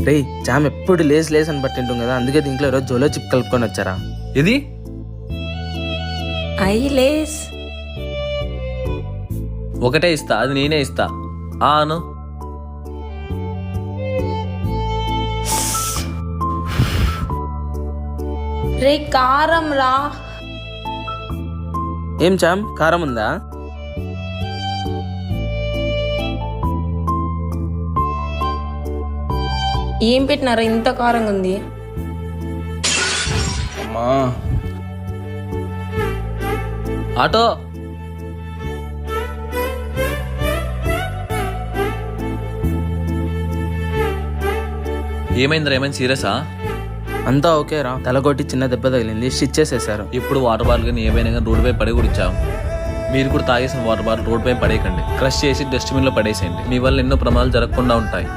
రే jam ఎప్పుడు Lay's Lay's అని పట్టింటాం కదా, అందుకే దీంట్లో ఈరోజు జోలో చిప్ కలుపుకొని వచ్చారా. ఇది ఐలేస్ ఒకటే ఇస్తా, అది నేనే ఇస్తా. ఆను రే కారం రా. ఏం జామ్ కారం ఉందా? ఏం పెట్టినారా ఇంత కారంగా ఉంది? అమ్మా ఆటో ఏమైందిరా? ఏమైంది? సీరియసా? అంతా ఓకే రా, తలకొట్టి చిన్న దెబ్బ తగిలింది, స్టిచ్ చేసేసారు. ఇప్పుడు వాటర్ బాటిల్ కానీ ఏమైనా కానీ రోడ్డుపై పడి కూడా ఇచ్చాము. మీరు కూడా తాగేసిన వాటర్ బాటిల్ రోడ్డుపై పడేయకండి, క్రష్ చేసి డస్ట్బిన్లో పడేసేయండి. మీ వల్ల ఎన్నో ప్రమాదాలు జరగకుండా ఉంటాయి.